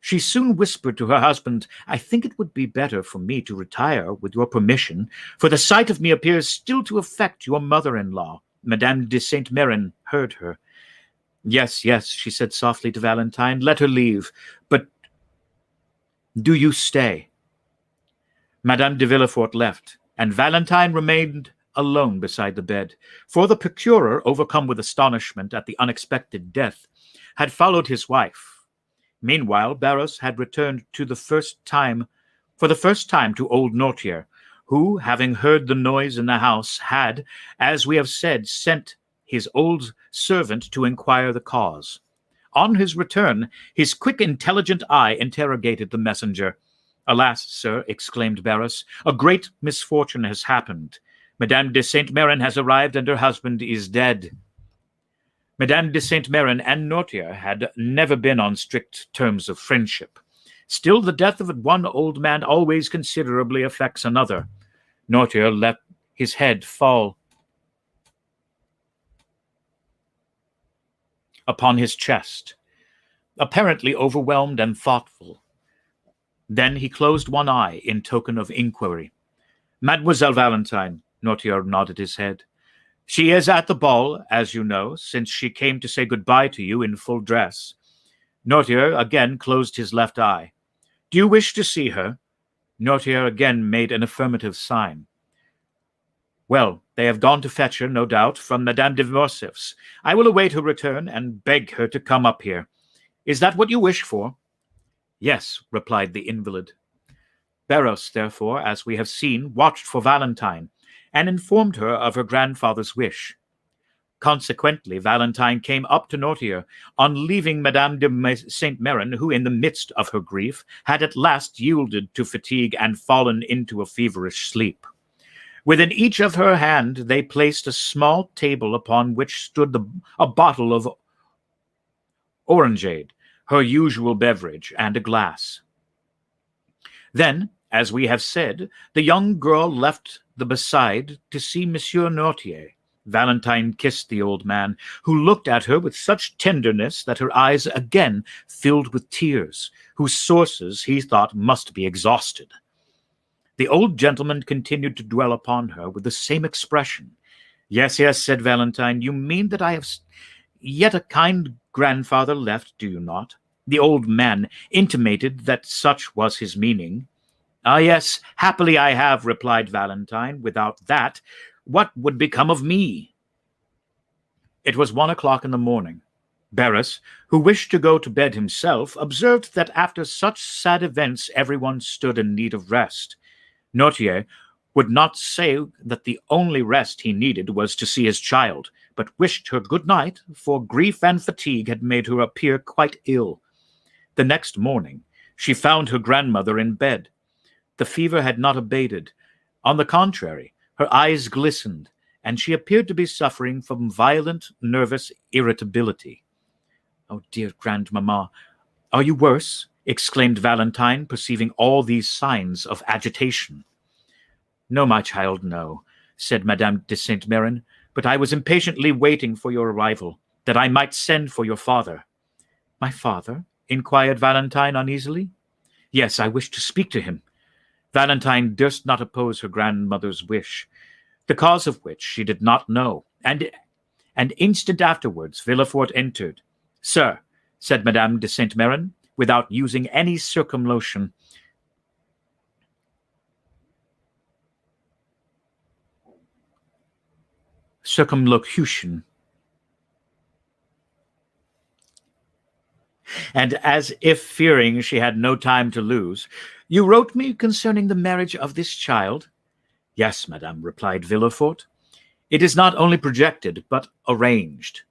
She soon whispered to her husband, "I think it would be better for me to retire, with your permission, for the sight of me appears still to affect your mother-in-law." Madame de Saint Méran heard her. "Yes, yes," she said softly to Valentine, "let her leave. But do you stay." Madame de Villefort left, and Valentine remained alone beside the bed, for the procurer, overcome with astonishment at the unexpected death, had followed his wife. Meanwhile, Barras had returned for the first time to old Noirtier, who, having heard the noise in the house, had, as we have said, sent his old servant to inquire the cause. On his return, his quick, intelligent eye interrogated the messenger. "Alas, sir," exclaimed Barras, "a great misfortune has happened. Madame de Saint Méran has arrived, and her husband is dead." Madame de Saint Méran and Noirtier had never been on strict terms of friendship. Still, the death of one old man always considerably affects another. Noirtier let his head fall upon his chest, apparently overwhelmed and thoughtful. Then he closed one eye in token of inquiry. "Mademoiselle Valentine," Noirtier nodded his head. "She is at the ball, as you know, since she came to say good-bye to you in full dress." Noirtier again closed his left eye. "Do you wish to see her?" Noirtier again made an affirmative sign. "Well, they have gone to fetch her, no doubt, from Madame de Morcerf's. I will await her return and beg her to come up here. Is that what you wish for?" "Yes," replied the invalid. Barras, therefore, as we have seen, watched for Valentine, and informed her of her grandfather's wish. Consequently, Valentine came up to Noirtier on leaving Madame de Saint Méran, who, in the midst of her grief, had at last yielded to fatigue and fallen into a feverish sleep. Within each of her hand they placed a small table upon which stood a bottle of orangeade, her usual beverage, and a glass. Then, as we have said, the young girl left the beside to see Monsieur Noirtier. Valentine kissed the old man, who looked at her with such tenderness that her eyes again filled with tears, whose sources he thought must be exhausted. The old gentleman continued to dwell upon her with the same expression. "Yes, yes," said Valentine, "you mean that I have yet a kind grandfather left, do you not?" The old man intimated that such was his meaning. "Ah, yes, happily I have," replied Valentine. "Without that, what would become of me?" It was 1 o'clock in the morning. Barras, who wished to go to bed himself, observed that after such sad events everyone stood in need of rest. Noirtier would not say that the only rest he needed was to see his child, but wished her good night, for grief and fatigue had made her appear quite ill. The next morning she found her grandmother in bed. The fever had not abated. On the contrary, her eyes glistened, and she appeared to be suffering from violent nervous irritability. "Oh, dear grandmamma, are you worse?" exclaimed Valentine, perceiving all these signs of agitation. "No, my child, no," said Madame de Saint Méran, "but I was impatiently waiting for your arrival, that I might send for your father." "My father?" inquired Valentine uneasily. "Yes, I wish to speak to him." Valentine durst not oppose her grandmother's wish, the cause of which she did not know, and an instant afterwards Villefort entered. "Sir," said Madame de Saint Méran, without using any circumlocution, and as if fearing she had no time to lose, "you wrote me concerning the marriage of this child?" "Yes, madame," replied Villefort. "It is not only projected, but arranged.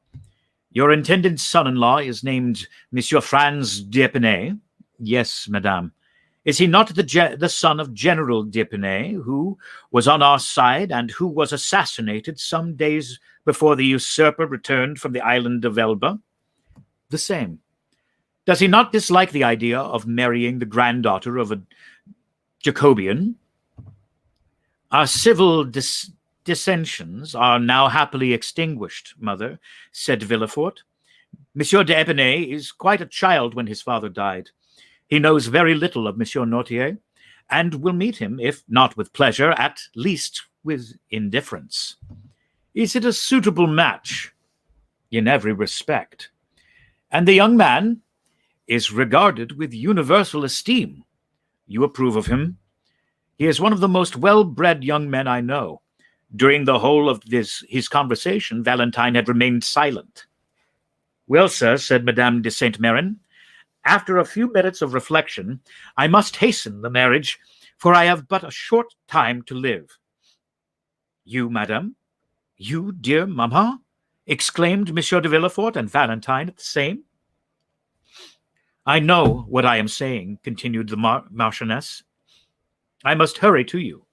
Your intended son-in-law is named Monsieur Franz d'Épinay?" "Yes, madame." "Is he not the son of General d'Épinay, who was on our side, and who was assassinated some days before the usurper returned from the island of Elba?" "The same." "Does he not dislike the idea of marrying the granddaughter of a Jacobean?" Our civil dissensions are now happily extinguished, mother, said Villefort. Monsieur d'Épinay is quite a child when his father died. He knows very little of Monsieur Noirtier, and will meet him, if not with pleasure, at least with indifference. Is it a suitable match? In every respect. And the young man is regarded with universal esteem. You approve of him? He is one of the most well-bred young men I know. During the whole of his conversation, Valentine had remained silent. Well, sir, said Madame de Saint-Méran, after a few minutes of reflection, I must hasten the marriage, for I have but a short time to live. You, madame? You, dear mamma? Exclaimed Monsieur de Villefort and Valentine at the same. I know what I am saying, continued the Marchioness. I must hurry to you,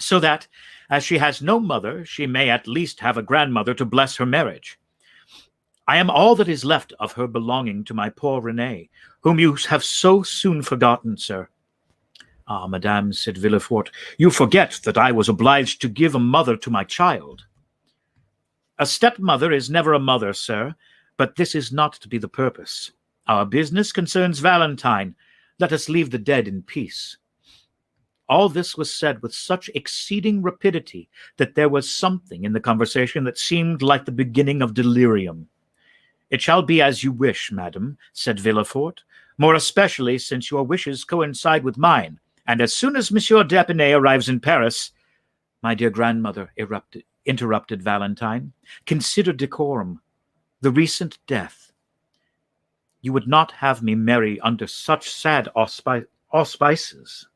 so that, as she has no mother, she may at least have a grandmother to bless her marriage. I am all that is left of her belonging to my poor Renée, whom you have so soon forgotten, sir. Ah, madame, said Villefort, you forget that I was obliged to give a mother to my child. A stepmother is never a mother, sir, but this is not to be the purpose. Our business concerns Valentine. Let us leave the dead in peace. All this was said with such exceeding rapidity that there was something in the conversation that seemed like the beginning of delirium. It shall be as you wish, madam, said Villefort, more especially since your wishes coincide with mine, and as soon as Monsieur d'Épinay arrives in Paris— My dear grandmother, interrupted Valentine, consider decorum, the recent death. You would not have me marry under such sad auspices.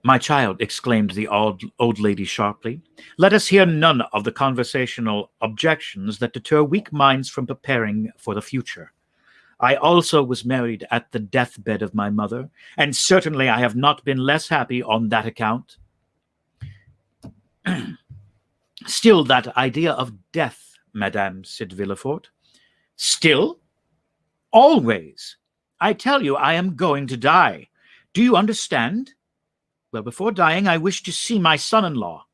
My child, exclaimed the old lady sharply, let us hear none of the conversational objections that deter weak minds from preparing for the future. I also was married at the deathbed of my mother, and certainly I have not been less happy on that account. Still that idea of death, madame, said Villefort. Still? Always. I tell you I am going to die. Do you understand? Well, before dying, I wish to see my son-in-law.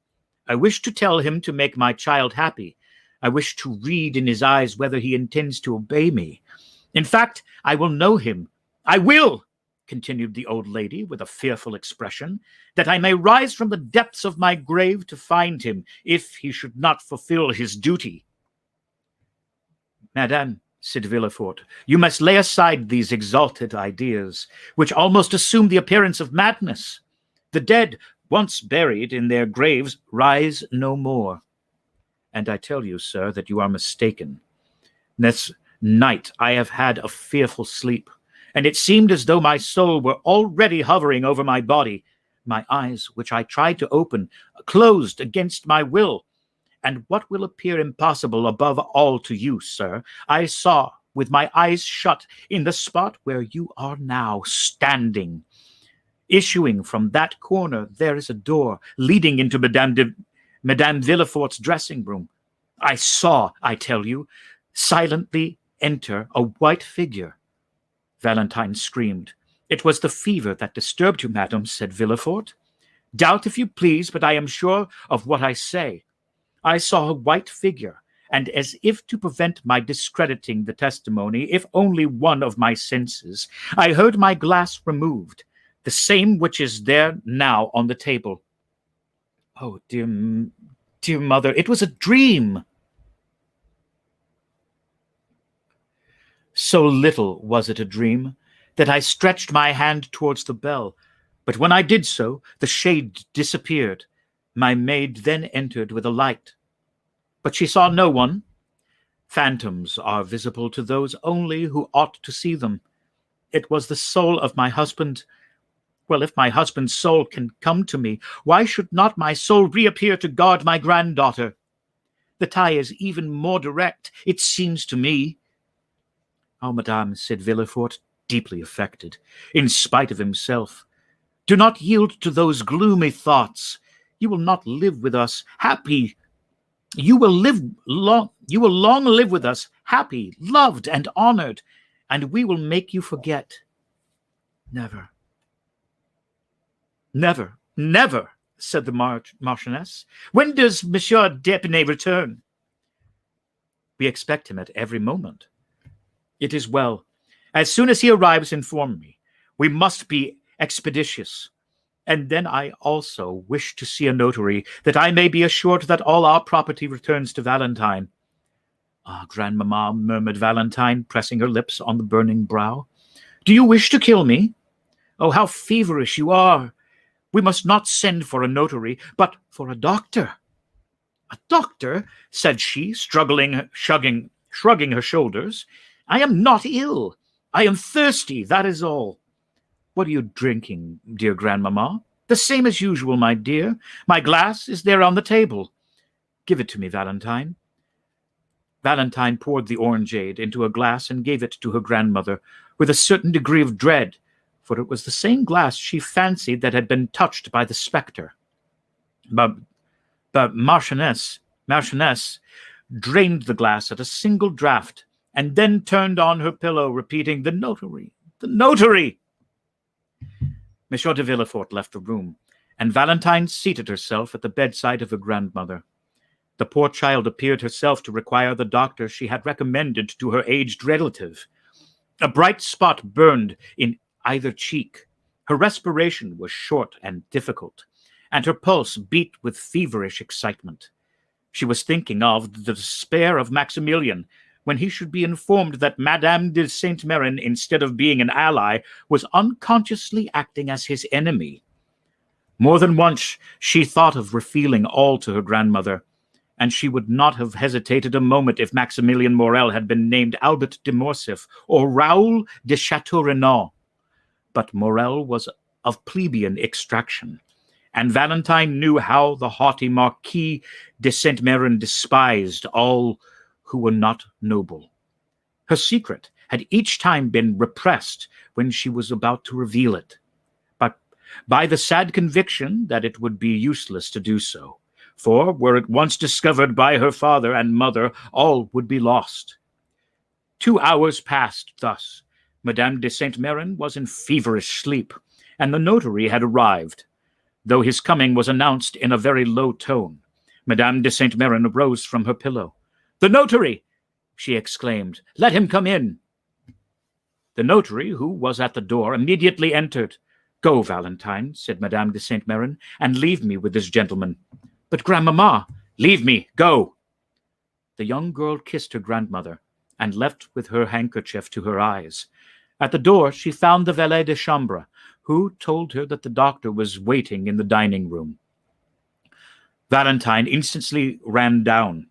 I wish to tell him to make my child happy. I wish to read in his eyes whether he intends to obey me. In fact, I will know him. I will, continued the old lady with a fearful expression, that I may rise from the depths of my grave to find him, if he should not fulfill his duty. Madame, said Villefort, you must lay aside these exalted ideas, which almost assume the appearance of madness. The dead, once buried in their graves, rise no more. And I tell you, sir, that you are mistaken. This night I have had a fearful sleep, and it seemed as though my soul were already hovering over my body. My eyes, which I tried to open, closed against my will. And what will appear impossible above all to you, sir, I saw with my eyes shut in the spot where you are now standing. Issuing from that corner, there is a door leading into Madame Villefort's dressing room. I saw, I tell you, silently enter a white figure. Valentine screamed. It was the fever that disturbed you, madam, said Villefort. Doubt if you please, but I am sure of what I say. I saw a white figure, and as if to prevent my discrediting the testimony, if only one of my senses, I heard my glass removed, the same which is there now on the table. Oh, dear mother, it was a dream. So little was it a dream that I stretched my hand towards the bell, but when I did so, the shade disappeared. My maid then entered with a light, but she saw no one. Phantoms are visible to those only who ought to see them. It was the soul of my husband. Well, if my husband's soul can come to me, why should not my soul reappear to guard my granddaughter? The tie is even more direct, it seems to me. Oh, madame, said Villefort, deeply affected, in spite of himself, do not yield to those gloomy thoughts. You will not live with us happy. You will long live with us, happy, loved, and honored, and we will make you forget. Never, Never, never, said the Marchioness. When does Monsieur d'Épinay return? We expect him at every moment. It is well. As soon as he arrives, inform me. We must be expeditious. And then I also wish to see a notary, that I may be assured that all our property returns to Valentine. Ah, grandmamma, murmured Valentine, pressing her lips on the burning brow. Do you wish to kill me? Oh, how feverish you are! We must not send for a notary, but for a doctor. A doctor, said she, shrugging her shoulders. I am not ill. I am thirsty, that is all. What are you drinking, dear grandmamma? The same as usual, my dear. My glass is there on the table. Give it to me, Valentine. Valentine poured the orangeade into a glass and gave it to her grandmother with a certain degree of dread, for it was the same glass she fancied that had been touched by the spectre. But Marchioness drained the glass at a single draught, and then turned on her pillow, repeating, "The notary! The notary!" Monsieur de Villefort left the room, and Valentine seated herself at the bedside of her grandmother. The poor child appeared herself to require the doctor she had recommended to her aged relative. A bright spot burned in either cheek. Her respiration was short and difficult, and her pulse beat with feverish excitement. She was thinking of the despair of Maximilian, when he should be informed that Madame de Saint-Méran, instead of being an ally, was unconsciously acting as his enemy. More than once she thought of revealing all to her grandmother, and she would not have hesitated a moment if Maximilian Morrel had been named Albert de Morcerf or Raoul de Chateau-Renaud. But Morrel was of plebeian extraction, and Valentine knew how the haughty Marquis de Saint-Méran despised all who were not noble. Her secret had each time been repressed when she was about to reveal it, but by the sad conviction that it would be useless to do so, for were it once discovered by her father and mother, all would be lost. 2 hours passed thus. Madame de Saint-Méran was in feverish sleep, and the notary had arrived. Though his coming was announced in a very low tone, Madame de Saint-Méran rose from her pillow. "The notary!" she exclaimed. "Let him come in." The notary, who was at the door, immediately entered. "Go, Valentine," said Madame de Saint-Méran, "and leave me with this gentleman." "But, grandmamma—" "Leave me, go." The young girl kissed her grandmother, and left with her handkerchief to her eyes. At the door she found the valet de chambre, who told her that the doctor was waiting in the dining-room. Valentine instantly ran down.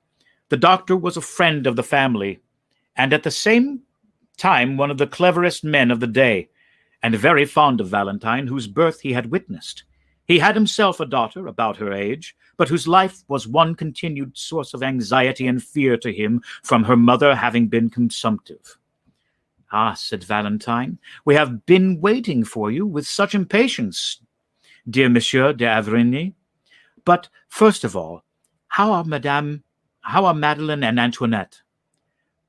The doctor was a friend of the family, and at the same time one of the cleverest men of the day, and very fond of Valentine, whose birth he had witnessed. He had himself a daughter about her age, but whose life was one continued source of anxiety and fear to him from her mother having been consumptive. "Ah," said Valentine, "we have been waiting for you with such impatience, dear Monsieur d'Avrigny. But, first of all, how are Madeleine and Antoinette?"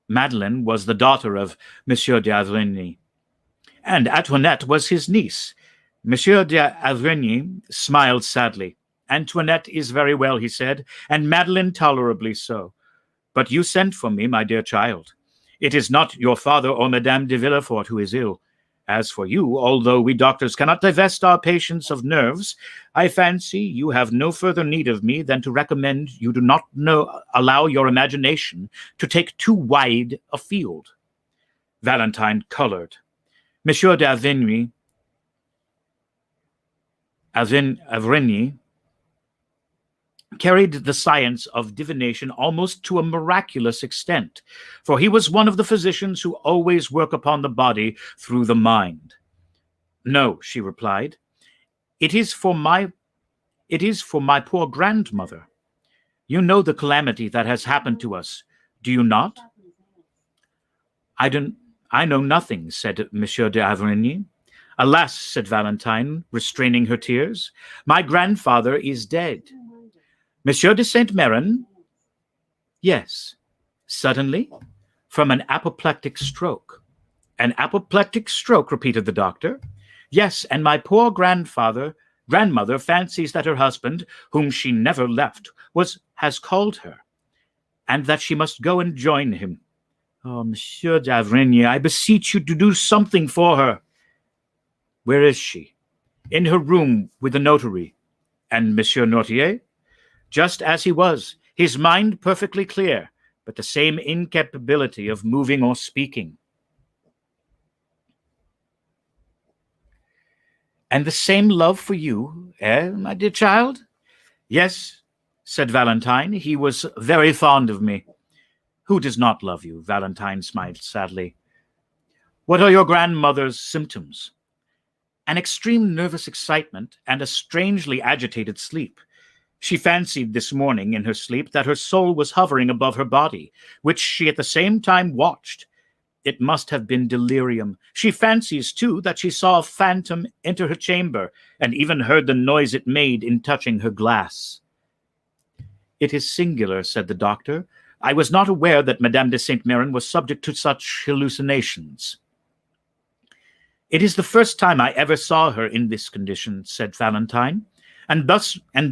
Madeleine was the daughter of Monsieur d'Avrigny, and Antoinette was his niece. Monsieur d'Avrigny smiled sadly. "Antoinette is very well," he said, "and Madeleine tolerably so. But you sent for me, my dear child. It is not your father or Madame de Villefort who is ill. As for you, although we doctors cannot divest our patients of nerves, I fancy you have no further need of me than to recommend you do not allow your imagination to take too wide a field." Valentine colored. Monsieur d'Avrigny carried the science of divination almost to a miraculous extent, for he was one of the physicians who always work upon the body through the mind. "No," she replied, it is for my poor grandmother. You know the calamity that has happened to us, do you not?" I know nothing," said Monsieur d'Avrigny. "Alas," said Valentine, restraining her tears, "my grandfather is dead." "Monsieur de Saint-Méran?" "Yes." "Suddenly?" "From an apoplectic stroke." "An apoplectic stroke," repeated the doctor. "Yes, and my poor grandfather Grandmother fancies that her husband, whom she never left, has called her, and that she must go and join him. Oh, Monsieur d'Avrigny, I beseech you to do something for her. Where is she? In her room with the notary. And Monsieur Noirtier? Just as he was, his mind perfectly clear, but the same incapability of moving or speaking. And the same love for you, my dear child? Yes, said Valentine. He was very fond of me. Who does not love you? Valentine smiled sadly. What are your grandmother's symptoms? An extreme nervous excitement and a strangely agitated sleep. She fancied this morning in her sleep that her soul was hovering above her body, which she at the same time watched. It must have been delirium. She fancies, too, that she saw a phantom enter her chamber, and even heard the noise it made in touching her glass. It is singular, said the doctor. I was not aware that Madame de Saint-Méran was subject to such hallucinations. It is the first time I ever saw her in this condition, said Valentine, and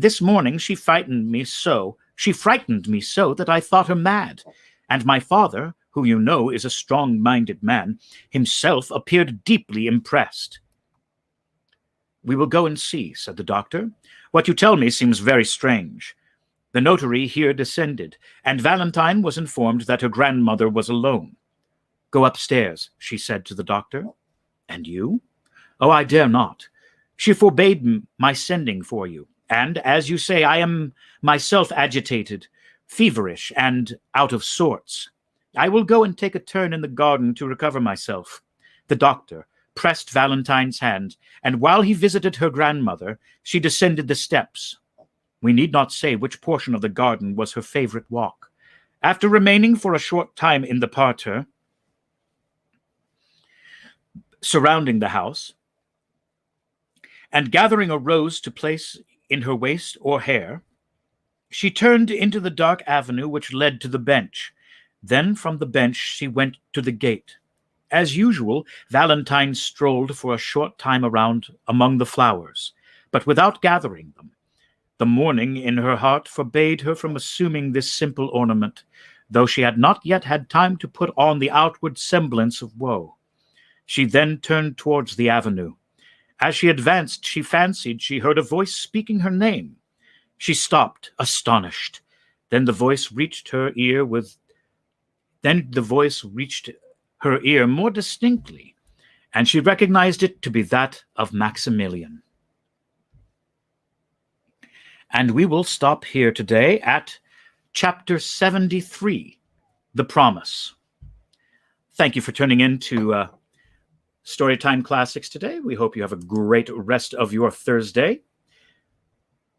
this morning she frightened me so that I thought her mad, and my father, who you know is a strong-minded man, himself appeared deeply impressed. We will go and see, said the doctor. What you tell me seems very strange. The notary here descended, and Valentine was informed that her grandmother was alone. Go upstairs, she said to the doctor. And you? Oh, I dare not. She forbade my sending for you, and, as you say, I am myself agitated, feverish, and out of sorts. I will go and take a turn in the garden to recover myself. The doctor pressed Valentine's hand, and while he visited her grandmother, she descended the steps. We need not say which portion of the garden was her favorite walk. After remaining for a short time in the parterre, surrounding the house, and gathering a rose to place in her waist or hair, she turned into the dark avenue which led to the bench. Then from the bench she went to the gate. As usual, Valentine strolled for a short time around among the flowers, but without gathering them. The mourning in her heart forbade her from assuming this simple ornament, though she had not yet had time to put on the outward semblance of woe. She then turned towards the avenue. As she advanced, she fancied she heard a voice speaking her name. She stopped, astonished. Then the voice reached her ear more distinctly, and she recognized it to be that of Maximilian. And we will stop here today at chapter 73, The Promise. Thank you for tuning in to Storytime Classics today. We hope you have a great rest of your Thursday.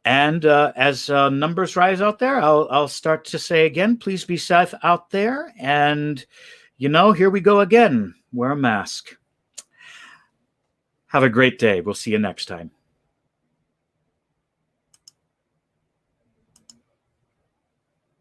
And as numbers rise out there, I'll start to say again, please be safe out there. And, here we go again. Wear a mask. Have a great day. We'll see you next time.